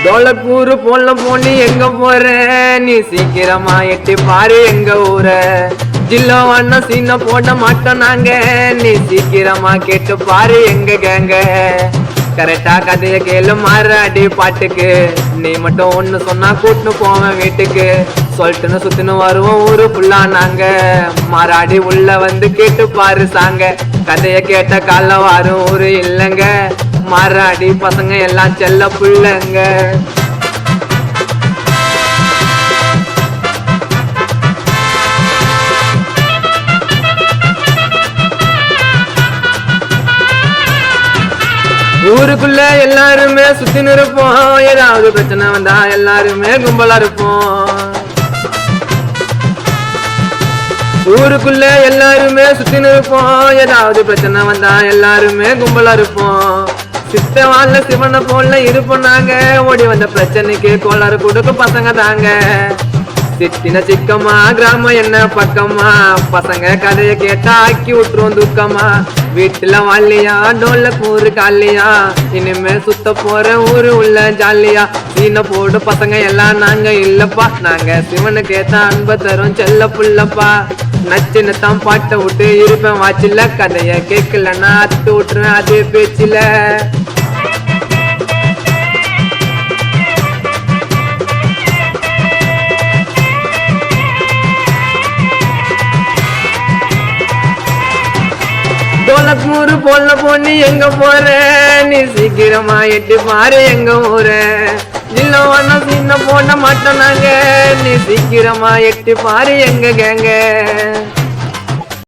தோளக்கூறு போல போனி எங்க போற நீ சீக்கிரமா எட்டி பாரு எங்க ஊர ஜில்லோ அண்ணா சீன போட மாட்டோம் நாங்க நீ சீக்கிரமா கேட்டு பாரு எங்க கேங்க கரெக்டா கதைய கேளு மாறு அடி பாட்டுக்கு நீ மட்டும் ஒண்ணு சொன்னா கூட்டுன்னு போவேன் வீட்டுக்கு சொல்லிட்டுன்னு சுத்தின்னு வருவோம் ஊரு ஃபுல்லா நாங்க மாறாடி உள்ள வந்து கேட்டு பாரு சாங்க கதைய கேட்ட கால வரும் ஊரு இல்லைங்க மாறாடி பசங்க எல்லாம் செல்ல புள்ளங்க ஊருக்குள்ள எல்லாருமே சுத்தின்னு இருப்போம் ஏதாவது பிரச்சனை வந்தா எல்லாருமே கும்பலா இருப்போம் ஊருக்குள்ள எல்லாருமே சுத்தின்னு இருப்போம் ஏதாவது பிரச்சனை வந்தா எல்லாருமே கும்பலா இருப்போம் சித்தவான்ல சிவனை போல இருப்போம் நாங்க ஓடி வந்த பிரச்சனைக்கு கோளாறு கொடுக்க பசங்க தாங்க சித்தின சிக்கமா கிராமம் என்ன பக்கமா பசங்க கதைய கேட்டா ஆக்கி விட்டுருவோம் துக்கமா வீட்டுல வாழியா டோல்ல கூறு காலியா இனிமே சுத்த போற ஊரு உள்ள ஜாலியா சீன போடு பசங்க எல்லாம் நாங்க இல்லப்பா நாங்க சிவனுக்கு ஏத்த அன்பை தரும் செல்ல புள்ளப்பா நச்சுன்னு தான் பாட்டை விட்டு இருப்பேன் வாச்சில கதைய கேட்கலன்னா அத்து விட்டுருவேன் அதே பேச்சில தோளக்கூறு போல பொண்ணு எங்க போற நீ சீக்கிரமா எட்டி பாரு எங்க ஊர ஜில்லோ அண்ணா சீன போட மாட்டோம் நாங்க நீ சீக்கிரமா எட்டி பாரு எங்க கேங்க